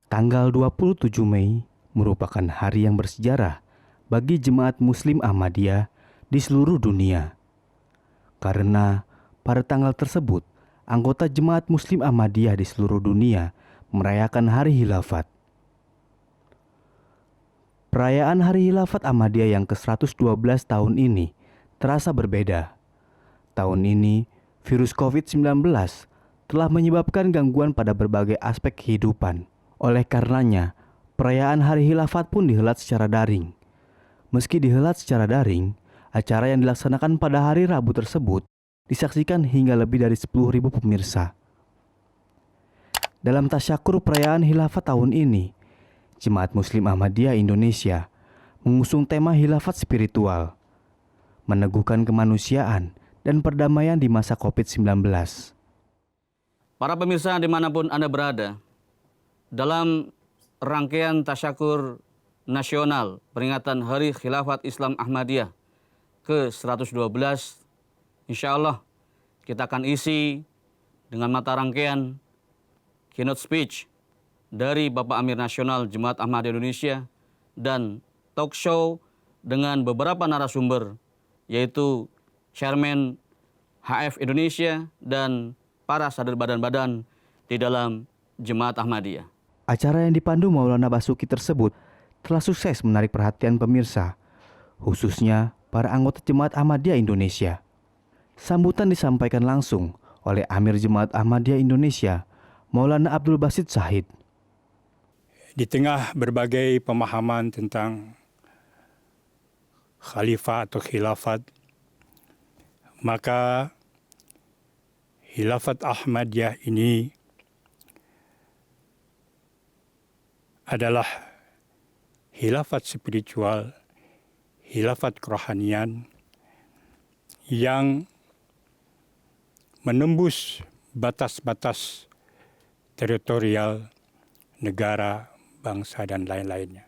Tanggal 27 Mei merupakan hari yang bersejarah bagi jemaat Muslim Ahmadiyah di seluruh dunia. Karena pada tanggal tersebut, anggota jemaat Muslim Ahmadiyah di seluruh dunia merayakan Hari Khilafat. Perayaan Hari Khilafat Ahmadiyah yang ke-112 tahun ini terasa berbeda. Tahun ini, virus COVID-19 telah menyebabkan gangguan pada berbagai aspek kehidupan. Oleh karenanya, perayaan Hari Khilafat pun dihelat secara daring. Meski dihelat secara daring, acara yang dilaksanakan pada hari Rabu tersebut disaksikan hingga lebih dari 10.000 pemirsa. Dalam tasyakur perayaan Khilafat tahun ini, Jemaat Muslim Ahmadiyah Indonesia mengusung tema Khilafat Spiritual, meneguhkan kemanusiaan dan perdamaian di masa COVID-19. Para pemirsa dimanapun Anda berada, dalam rangkaian tasyakur nasional peringatan Hari Khilafat Islam Ahmadiyah ke-112, insya Allah kita akan isi dengan mata rangkaian keynote speech dari Bapak Amir Nasional Jemaat Ahmadiyah Indonesia dan talk show dengan beberapa narasumber, yaitu Chairman HF Indonesia dan para sadar badan-badan di dalam Jemaat Ahmadiyah. Acara yang dipandu Maulana Basuki tersebut telah sukses menarik perhatian pemirsa, khususnya para anggota Jemaat Ahmadiyah Indonesia. Sambutan disampaikan langsung oleh Amir Jemaat Ahmadiyah Indonesia, Maulana Abdul Basit Shahid. Di tengah berbagai pemahaman tentang khalifah atau khilafat, maka Khilafat Ahmadiyah ini adalah khilafat spiritual, khilafat kerohanian yang menembus batas-batas teritorial negara, bangsa, dan lain-lainnya.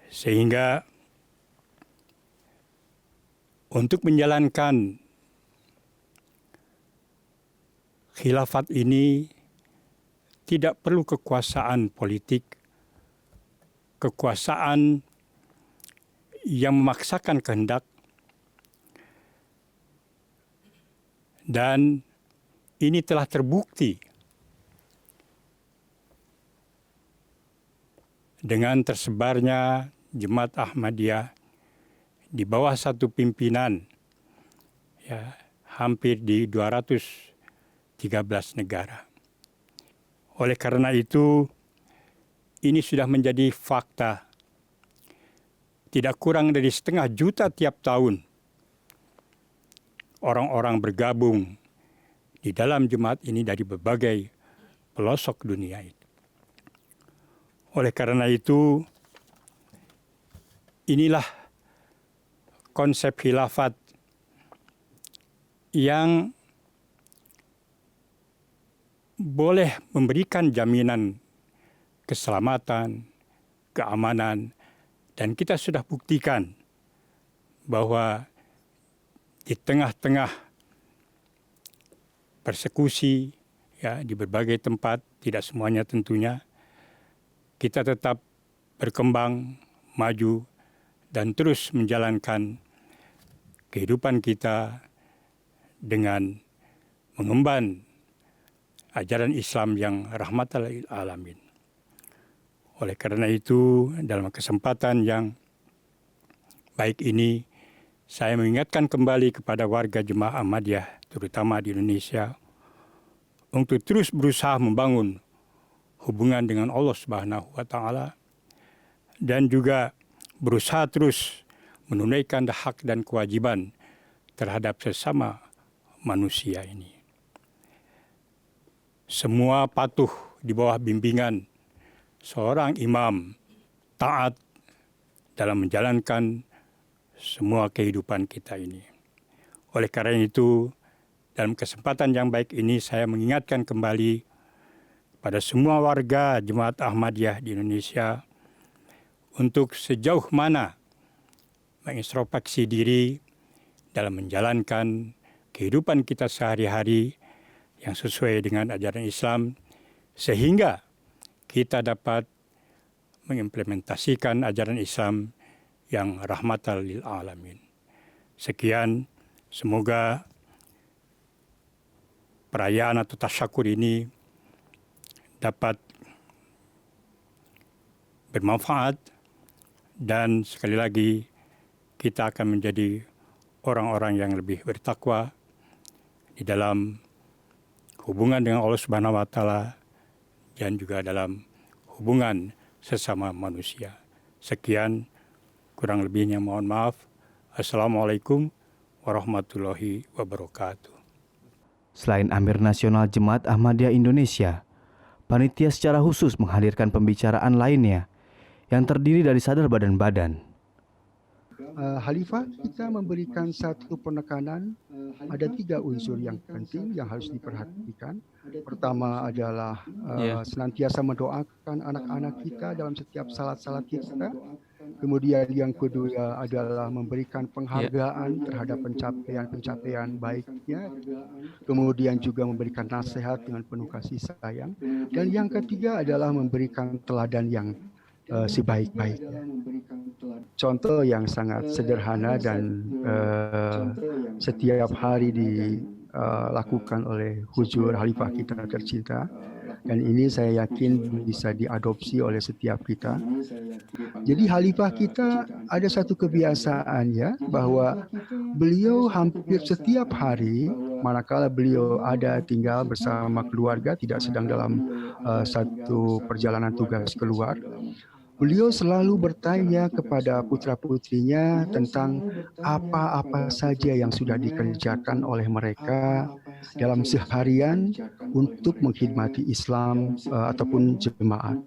Sehingga untuk menjalankan khilafat ini tidak perlu kekuasaan politik, kekuasaan yang memaksakan kehendak, dan ini telah terbukti dengan tersebarnya Jemaat Ahmadiyah di bawah satu pimpinan, hampir di 213 negara. Oleh karena itu, ini sudah menjadi fakta. Tidak kurang dari 500 juta tiap tahun orang-orang bergabung di dalam jemaat ini dari berbagai pelosok dunia itu. Oleh karena itu, inilah konsep khilafat yang boleh memberikan jaminan keselamatan, keamanan, dan kita sudah buktikan bahwa di tengah-tengah persekusi di berbagai tempat, tidak semuanya tentunya, kita tetap berkembang, maju, dan terus menjalankan kehidupan kita dengan mengemban ajaran Islam yang rahmatan lil alamin. Oleh karena itu, dalam kesempatan yang baik ini, saya mengingatkan kembali kepada warga Jemaah Ahmadiyah, terutama di Indonesia, untuk terus berusaha membangun hubungan dengan Allah Subhanahu wa Ta'ala, dan juga berusaha terus menunaikan hak dan kewajiban terhadap sesama manusia ini. Semua patuh di bawah bimbingan seorang imam taat dalam menjalankan semua kehidupan kita ini. Oleh karena itu, dalam kesempatan yang baik ini saya mengingatkan kembali pada semua warga Jemaat Ahmadiyah di Indonesia untuk sejauh mana mengintrospeksi diri dalam menjalankan kehidupan kita sehari-hari yang sesuai dengan ajaran Islam, sehingga kita dapat mengimplementasikan ajaran Islam yang rahmatan lil alamin. Sekian, semoga perayaan atau tasyakur ini dapat bermanfaat dan sekali lagi kita akan menjadi orang-orang yang lebih bertakwa di dalam hubungan dengan Allah Subhanahu wa taala dan juga dalam hubungan sesama manusia. Sekian, kurang lebihnya mohon maaf. Assalamualaikum warahmatullahi wabarakatuh. Selain Amir Nasional Jemaat Ahmadiyah Indonesia, panitia secara khusus menghadirkan pembicaraan lainnya yang terdiri dari sadar badan-badan. Khalifah kita memberikan satu penekanan, ada 3 unsur yang penting yang harus diperhatikan. Pertama adalah senantiasa mendoakan anak-anak kita dalam setiap salat-salat kita. Kemudian yang kedua adalah memberikan penghargaan terhadap pencapaian-pencapaian baiknya. Kemudian juga memberikan nasihat dengan penuh kasih sayang. Dan yang ketiga adalah memberikan teladan yang sebaik-baiknya. Contoh yang sangat sederhana dan setiap hari dilakukan oleh Huzur Khalifah kita tercinta, dan ini saya yakin bisa diadopsi oleh setiap kita. Jadi Khalifah kita ada satu kebiasaan ya, bahwa beliau hampir setiap hari manakala beliau ada tinggal bersama keluarga, tidak sedang dalam satu perjalanan tugas keluar, beliau selalu bertanya kepada putra-putrinya tentang apa-apa saja yang sudah dikerjakan oleh mereka dalam seharian untuk mengkhidmati Islam ataupun jemaat.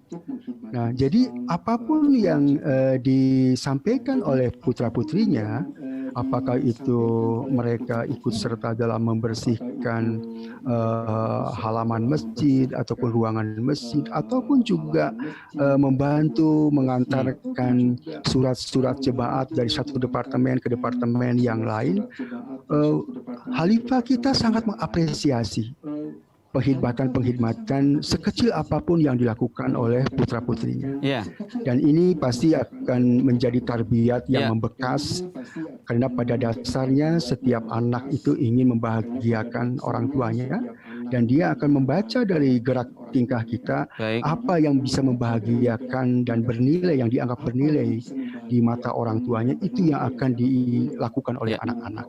Nah, jadi apapun yang disampaikan oleh putra-putrinya, apakah itu mereka ikut serta dalam membersihkan halaman masjid ataupun ruangan masjid, ataupun juga membantu mengantarkan surat-surat jemaat dari satu departemen ke departemen yang lain, Khalifah kita sangat mengapresiasi penghormatan sekecil apapun yang dilakukan oleh putra-putrinya. Dan ini pasti akan menjadi tarbiyat yang membekas, karena pada dasarnya setiap anak itu ingin membahagiakan orang tuanya, dan dia akan membaca dari gerak tingkah kita apa yang bisa membahagiakan dan bernilai, yang dianggap bernilai di mata orang tuanya, itu yang akan dilakukan oleh anak-anak.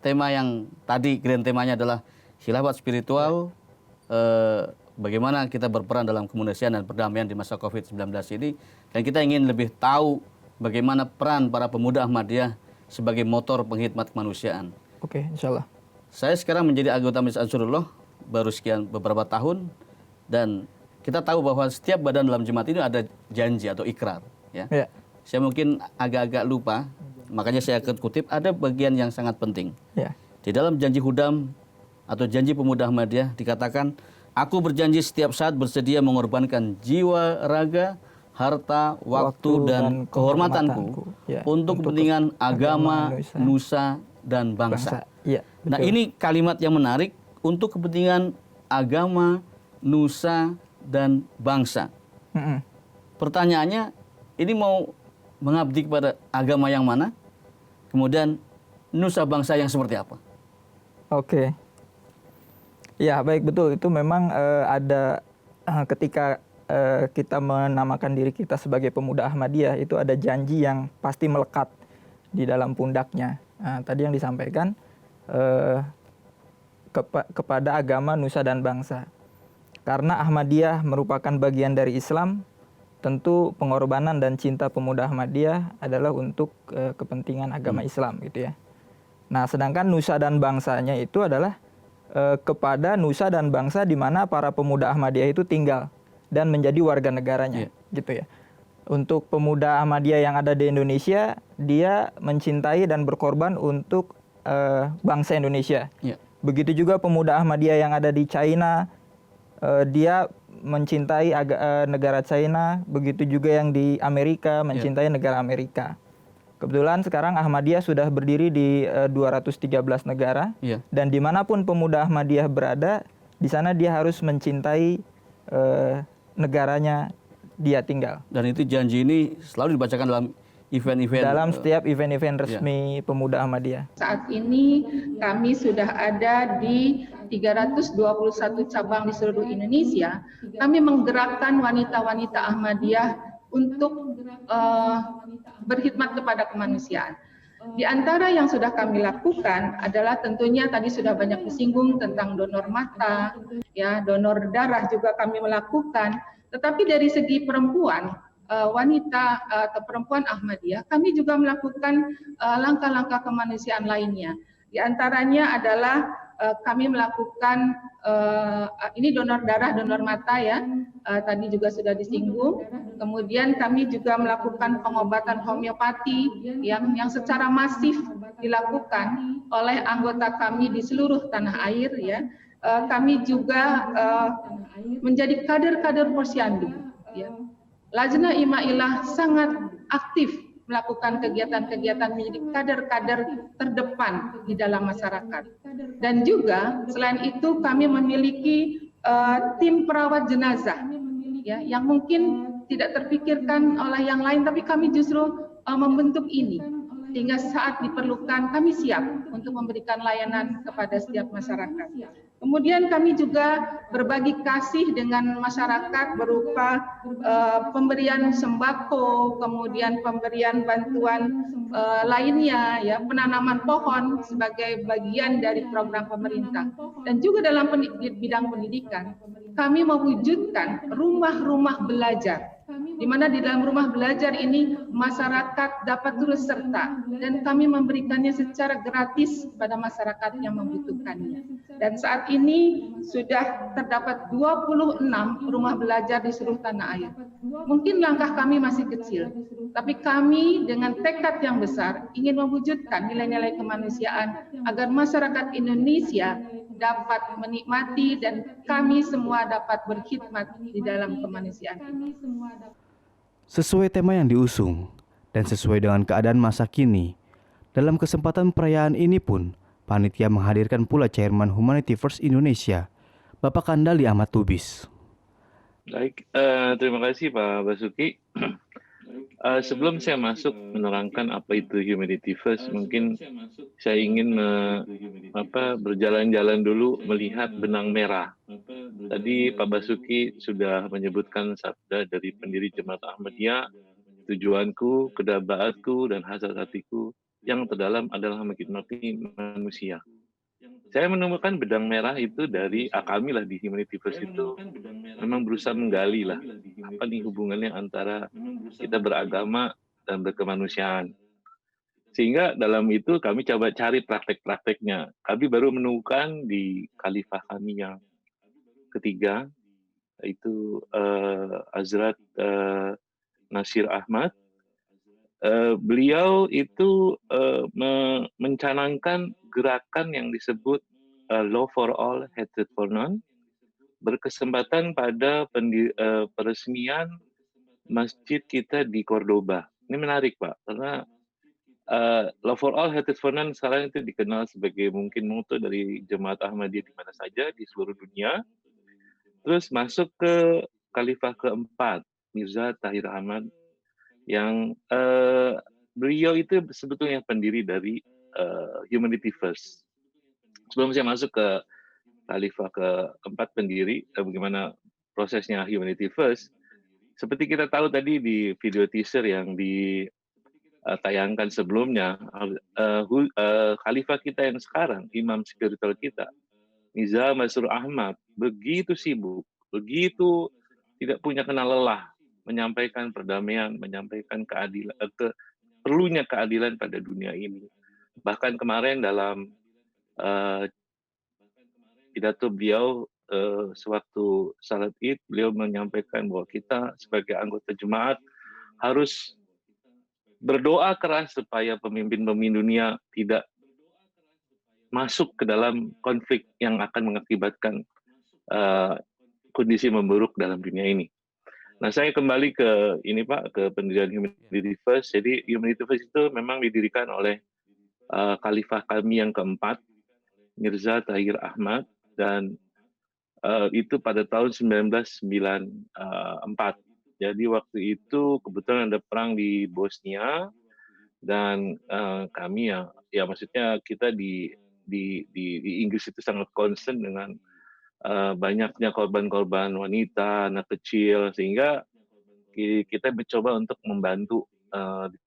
Tema yang tadi grand temanya adalah khilafat spiritual, bagaimana kita berperan dalam kemanusiaan dan perdamaian di masa COVID-19 ini. Dan kita ingin lebih tahu bagaimana peran para pemuda Ahmadiyah sebagai motor pengkhidmat kemanusiaan. Oke, insya Allah. Saya sekarang menjadi anggota Majelis Ansarullah baru sekian beberapa tahun, dan kita tahu bahwa setiap badan dalam jemaat ini ada janji atau ikrar. Ya. Saya mungkin agak-agak lupa, makanya saya akan kutip, ada bagian yang sangat penting. Di dalam janji hudam atau janji pemuda Ahmadiyah dikatakan, aku berjanji setiap saat bersedia mengorbankan jiwa, raga, harta, waktu dan kehormatanku untuk kepentingan agama, nusa, dan bangsa. Nah, ini kalimat yang menarik, untuk kepentingan agama, nusa, dan bangsa. Pertanyaannya, ini mau mengabdi kepada agama yang mana? Kemudian nusa bangsa yang seperti apa? Oke. Ya, baik, betul. Itu memang ada ketika kita menamakan diri kita sebagai pemuda Ahmadiyah, itu ada janji yang pasti melekat di dalam pundaknya. Tadi yang disampaikan kepada agama, nusa, dan bangsa. Karena Ahmadiyah merupakan bagian dari Islam, tentu pengorbanan dan cinta pemuda Ahmadiyah adalah untuk kepentingan agama Islam, gitu ya. Nah, sedangkan nusa dan bangsanya itu adalah kepada nusa dan bangsa di mana para pemuda Ahmadiyah itu tinggal dan menjadi warga negaranya, gitu ya. Untuk pemuda Ahmadiyah yang ada di Indonesia, dia mencintai dan berkorban untuk bangsa Indonesia. Begitu juga pemuda Ahmadiyah yang ada di China, dia mencintai negara China. Begitu juga yang di Amerika, mencintai negara Amerika. Kebetulan sekarang Ahmadiyah sudah berdiri di 213 negara, dan dimanapun pemuda Ahmadiyah berada, di sana dia harus mencintai negaranya dia tinggal. Dan itu janji ini selalu dibacakan dalam event-event. Dalam setiap event-event resmi Pemuda Ahmadiyah. Saat ini kami sudah ada di 321 cabang di seluruh Indonesia. Kami menggerakkan wanita-wanita Ahmadiyah untuk berkhidmat kepada kemanusiaan. Di antara yang sudah kami lakukan adalah tentunya tadi sudah banyak disinggung tentang donor mata, ya, donor darah juga kami melakukan. Tetapi dari segi perempuan, wanita atau perempuan Ahmadiyah, kami juga melakukan langkah-langkah kemanusiaan lainnya. Di antaranya adalah kami melakukan ini donor darah, donor mata ya, tadi juga sudah disinggung. Kemudian kami juga melakukan pengobatan homeopati yang secara masif dilakukan oleh anggota kami di seluruh tanah air ya. Kami juga menjadi kader-kader posyandu. Ya. Lajna Imailah sangat aktif melakukan kegiatan-kegiatan menjadi kader-kader terdepan di dalam masyarakat. Dan juga selain itu kami memiliki tim perawat jenazah ya, yang mungkin tidak terpikirkan oleh yang lain, tapi kami justru membentuk ini sehingga saat diperlukan kami siap untuk memberikan layanan kepada setiap masyarakat. Kemudian kami juga berbagi kasih dengan masyarakat berupa pemberian sembako, kemudian pemberian bantuan lainnya, ya, penanaman pohon sebagai bagian dari program pemerintah. Dan juga dalam bidang pendidikan, kami mewujudkan rumah-rumah belajar, di mana di dalam rumah belajar ini masyarakat dapat turut serta dan kami memberikannya secara gratis kepada masyarakat yang membutuhkannya. Dan saat ini sudah terdapat 26 rumah belajar di seluruh tanah air. Mungkin langkah kami masih kecil, tapi kami dengan tekad yang besar ingin mewujudkan nilai-nilai kemanusiaan agar masyarakat Indonesia dapat menikmati dan kami semua dapat berkhidmat di dalam kemanusiaan. Sesuai tema yang diusung dan sesuai dengan keadaan masa kini, dalam kesempatan perayaan ini pun panitia menghadirkan pula Chairman Humanity First Indonesia, Bapak Kandali Ahmad Lubis. Baik, terima kasih Pak Basuki. Sebelum saya masuk menerangkan apa itu Humanity First, mungkin saya ingin berjalan-jalan dulu melihat benang merah. Tadi Pak Basuki sudah menyebutkan sabda dari pendiri Jemaat Ahmadiyah, tujuanku, kedabaatku, dan hasrat hatiku yang terdalam adalah mengkhidmati manusia. Saya menemukan benang merah itu dari kami lah di Humanity First itu memang berusaha menggali lah apa nih hubungannya antara kita beragama dan berkemanusiaan. Sehingga dalam itu kami coba cari praktek-prakteknya. Kami baru menemukan di khalifah kami yang ketiga, yaitu Hazrat Nasir Ahmad. Beliau itu mencanangkan gerakan yang disebut Law for All, Hatred for None, berkesempatan pada peresmian masjid kita di Cordoba. Ini menarik Pak, karena Law for All, Hatred for None sekarang itu dikenal sebagai mungkin moto dari Jemaat Ahmadiyah di mana saja di seluruh dunia. Terus masuk ke khalifah keempat, Mirza Tahir Ahmad, yang beliau itu sebetulnya pendiri dari Humanity First. Sebelum saya masuk ke khalifah keempat pendiri, bagaimana prosesnya Humanity First, seperti kita tahu tadi di video teaser yang ditayangkan sebelumnya, khalifah kita yang sekarang, imam spiritual kita, Mirza Masrur Ahmad, begitu sibuk, begitu tidak punya kenal lelah, menyampaikan perdamaian, menyampaikan keadilan, perlunya keadilan pada dunia ini. Bahkan kemarin dalam pidato beliau sewaktu salat Id, beliau menyampaikan bahwa kita sebagai anggota jemaat harus berdoa keras supaya pemimpin-pemimpin dunia tidak masuk ke dalam konflik yang akan mengakibatkan kondisi memburuk dalam dunia ini. Nah, saya kembali ke ini Pak, ke pendirian Humanity First. Jadi Humanity First itu memang didirikan oleh khalifah kami yang keempat, Mirza Tahir Ahmad, dan itu pada tahun 1994. Jadi waktu itu kebetulan ada perang di Bosnia dan kami ya maksudnya kita di Inggris itu sangat concern dengan banyaknya korban-korban wanita, anak kecil, sehingga kita mencoba untuk membantu di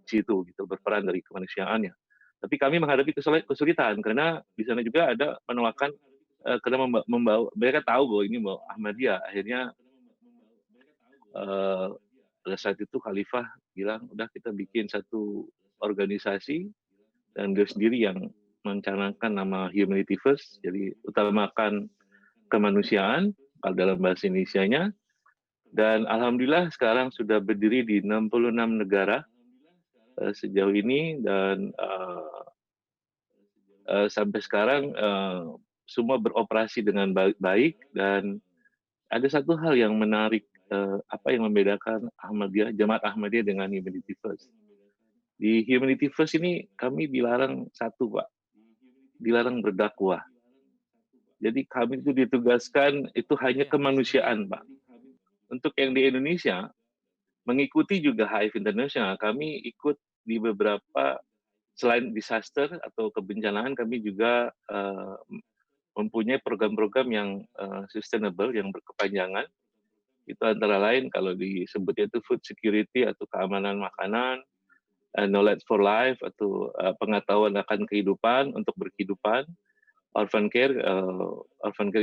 situ gitu, berperan dari kemanusiaannya. Tapi kami menghadapi kesulitan karena di sana juga ada penolakan karena membawa mereka tahu bahwa ini mau Ahmadiyah. Akhirnya pada saat itu Khalifah bilang udah kita bikin satu organisasi dan dia sendiri yang mencanangkan nama Humanity First, jadi utamakan kemanusiaan kalau dalam bahasa Indonesianya. Dan alhamdulillah sekarang sudah berdiri di 66 negara sejauh ini dan sampai sekarang semua beroperasi dengan baik dan ada satu hal yang menarik apa yang membedakan Ahmadiyah, Jemaat Ahmadiyah dengan Humanity First. Di Humanity First ini kami dilarang satu, Pak, dilarang berdakwah. Jadi kami itu ditugaskan itu hanya kemanusiaan, Pak. Untuk yang di Indonesia mengikuti juga HIF International, kami ikut di beberapa selain disaster atau kebencanaan, kami juga mempunyai program-program yang sustainable, yang berkepanjangan. Itu antara lain kalau disebutnya itu food security atau keamanan makanan, knowledge for life atau pengetahuan akan kehidupan untuk berkehidupan, orphan care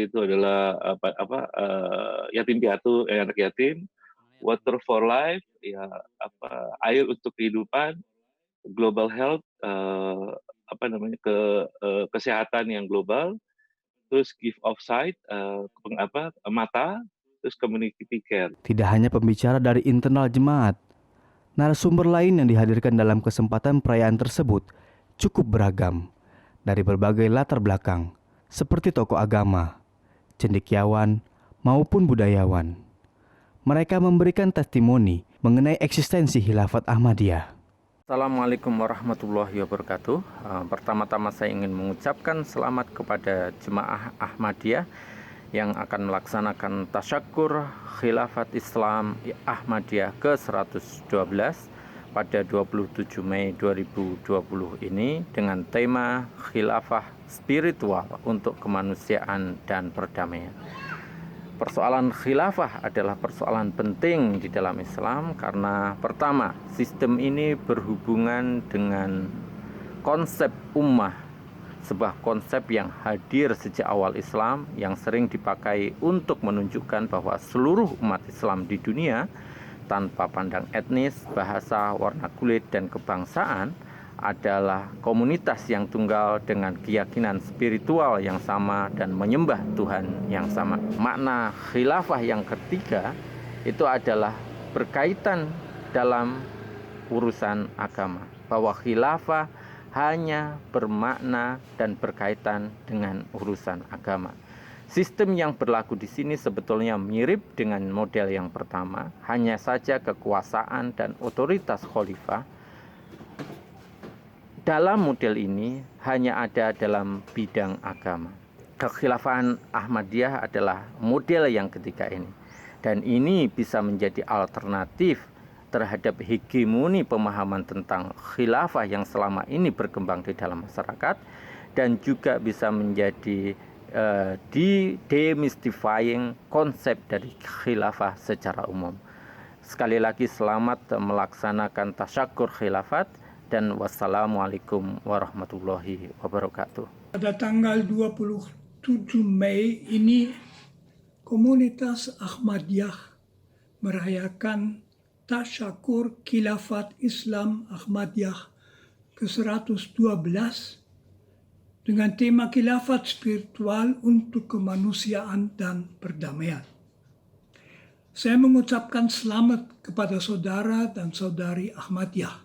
itu adalah yatim piatu, anak yatim, water for life, ya air untuk kehidupan, global health, kesehatan yang global, terus gift of sight, mata, terus community care. Tidak hanya pembicara dari internal jemaat, narasumber lain yang dihadirkan dalam kesempatan perayaan tersebut cukup beragam dari berbagai latar belakang, seperti tokoh agama, cendekiawan, maupun budayawan. Mereka memberikan testimoni mengenai eksistensi Khilafat Ahmadiyah. Assalamualaikum warahmatullahi wabarakatuh. Pertama-tama saya ingin mengucapkan selamat kepada Jemaah Ahmadiyah yang akan melaksanakan tasyakur Khilafat Islam Ahmadiyah ke-112 pada 27 Mei 2020 ini dengan tema Khilafah Spiritual untuk Kemanusiaan dan Perdamaian. Persoalan khilafah adalah persoalan penting di dalam Islam karena pertama, sistem ini berhubungan dengan konsep ummah, sebuah konsep yang hadir sejak awal Islam yang sering dipakai untuk menunjukkan bahwa seluruh umat Islam di dunia tanpa pandang etnis, bahasa, warna kulit, dan kebangsaan adalah komunitas yang tunggal dengan keyakinan spiritual yang sama dan menyembah Tuhan yang sama. Makna khilafah yang ketiga itu adalah berkaitan dalam urusan agama, bahwa khilafah hanya bermakna dan berkaitan dengan urusan agama. Sistem yang berlaku di sini sebetulnya mirip dengan model yang pertama, hanya saja kekuasaan dan otoritas khalifah dalam model ini hanya ada dalam bidang agama. Kekhilafahan Ahmadiyah adalah model yang ketiga ini. Dan ini bisa menjadi alternatif terhadap hegemoni pemahaman tentang khilafah yang selama ini berkembang di dalam masyarakat. Dan juga bisa menjadi demystifying konsep dari khilafah secara umum. Sekali lagi selamat melaksanakan tasyakur khilafat. Dan wassalamualaikum warahmatullahi wabarakatuh. Pada tanggal 27 Mei ini komunitas Ahmadiyah merayakan tasyakur Khilafat Islam Ahmadiyah ke-112 dengan tema Khilafat Spiritual untuk Kemanusiaan dan Perdamaian. Saya mengucapkan selamat kepada saudara dan saudari Ahmadiyah.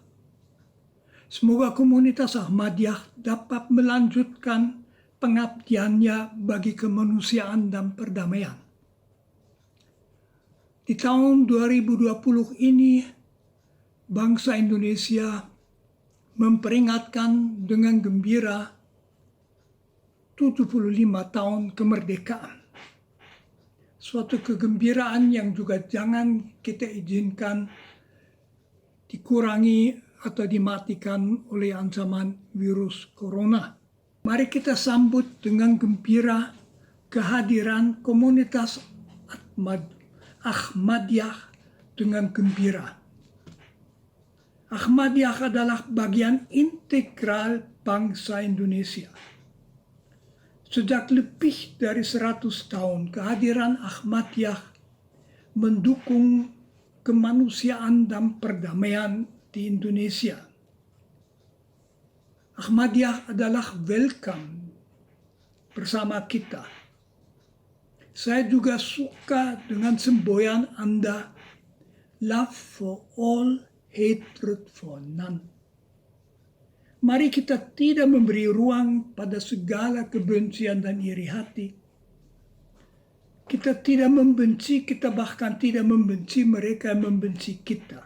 Semoga komunitas Ahmadiyah dapat melanjutkan pengabdiannya bagi kemanusiaan dan perdamaian. Di tahun 2020 ini, bangsa Indonesia memperingatkan dengan gembira 75 tahun kemerdekaan. Suatu kegembiraan yang juga jangan kita izinkan dikurangi atau dimatikan oleh ancaman virus corona. Mari kita sambut dengan gembira kehadiran komunitas Ahmadiyah dengan gembira. Ahmadiyah adalah bagian integral bangsa Indonesia. Sejak lebih dari 100 tahun, kehadiran Ahmadiyah mendukung kemanusiaan dan perdamaian di Indonesia. Ahmadiyah adalah welcome bersama kita. Saya juga suka dengan semboyan Anda, love for all, hatred for none. Mari kita tidak memberi ruang pada segala kebencian dan iri hati. Kita tidak membenci, kita bahkan tidak membenci mereka yang membenci kita.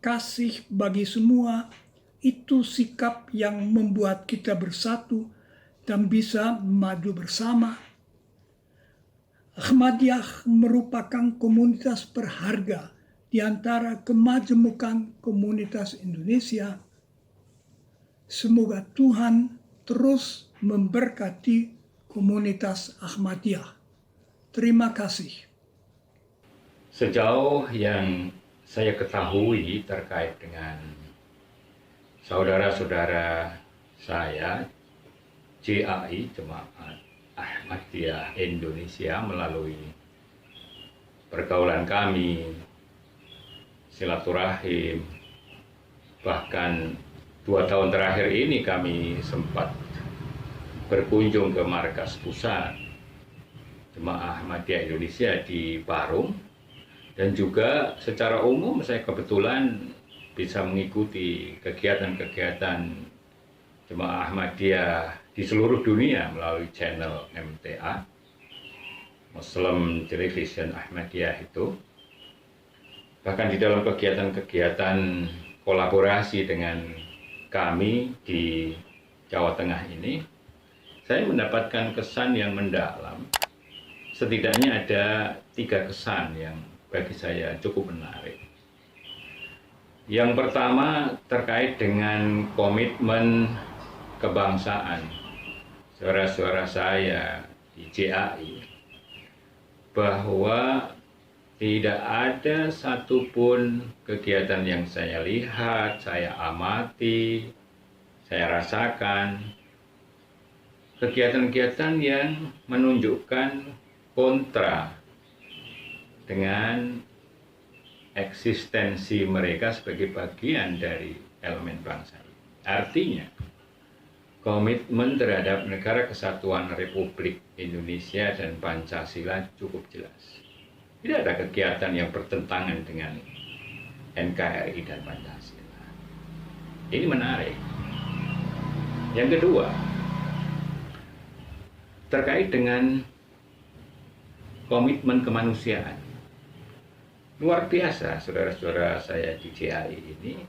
Kasih bagi semua, itu sikap yang membuat kita bersatu dan bisa maju bersama. Ahmadiyah merupakan komunitas berharga di antara kemajemukan komunitas Indonesia. Semoga Tuhan terus memberkati komunitas Ahmadiyah. Terima kasih. Sejauh yang saya ketahui terkait dengan saudara-saudara saya, JAI, Jemaat Ahmadiyah Indonesia, melalui pergaulan kami, silaturahim, bahkan 2 tahun terakhir ini kami sempat berkunjung ke markas pusat Jemaah Ahmadiyah Indonesia di Parung, dan juga secara umum saya kebetulan bisa mengikuti kegiatan-kegiatan Jemaah Ahmadiyah di seluruh dunia melalui channel MTA, Muslim Television Ahmadiyah itu. Bahkan di dalam kegiatan-kegiatan kolaborasi dengan kami di Jawa Tengah ini, saya mendapatkan kesan yang mendalam. Setidaknya ada 3 kesan yang bagi saya cukup menarik. Yang pertama terkait dengan komitmen kebangsaan saudara-saudara saya di JAI, bahwa tidak ada satupun kegiatan yang saya lihat, saya amati, saya rasakan, kegiatan-kegiatan yang menunjukkan kontra dengan eksistensi mereka sebagai bagian dari elemen bangsa. Artinya, komitmen terhadap Negara Kesatuan Republik Indonesia dan Pancasila cukup jelas. Tidak ada kegiatan yang bertentangan dengan NKRI dan Pancasila. Ini menarik. Yang kedua, terkait dengan komitmen kemanusiaan. Luar biasa saudara-saudara saya di JAI ini,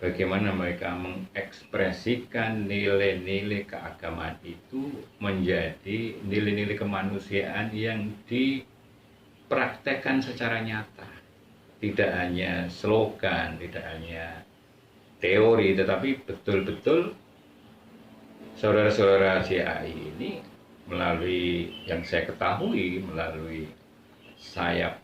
bagaimana mereka mengekspresikan nilai-nilai keagamaan itu menjadi nilai-nilai kemanusiaan yang dipraktekkan secara nyata. Tidak hanya slogan, tidak hanya teori, tetapi betul-betul saudara-saudara JAI ini melalui yang saya ketahui, melalui sayap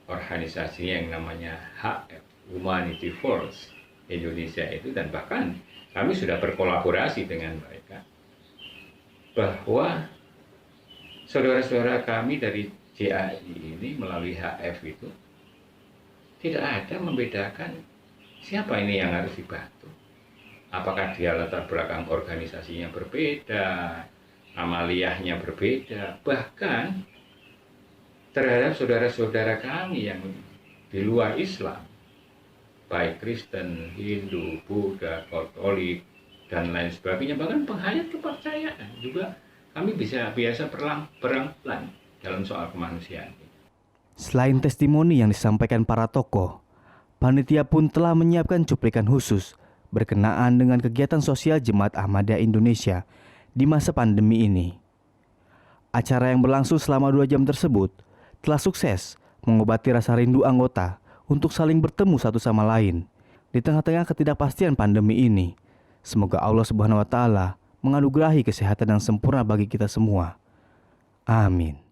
organisasi yang namanya HF, Humanity Force Indonesia itu, dan bahkan kami sudah berkolaborasi dengan mereka, bahwa saudara-saudara kami dari JAI ini melalui HF itu tidak ada membedakan siapa ini yang harus dibantu. Apakah dia latar belakang organisasinya berbeda, amaliyahnya berbeda, bahkan terhadap saudara-saudara kami yang di luar Islam, baik Kristen, Hindu, Buddha, Katolik, dan lain sebagainya, bahkan penghayat kepercayaan juga kami bisa biasa berangkulan dalam soal kemanusiaan. Selain testimoni yang disampaikan para tokoh, panitia pun telah menyiapkan cuplikan khusus berkenaan dengan kegiatan sosial Jemaat Ahmadiyah Indonesia di masa pandemi ini. Acara yang berlangsung selama 2 jam tersebut telah sukses mengobati rasa rindu anggota untuk saling bertemu satu sama lain di tengah-tengah ketidakpastian pandemi ini. Semoga Allah Subhanahu wa taala menganugerahi kesehatan yang sempurna bagi kita semua. Amin.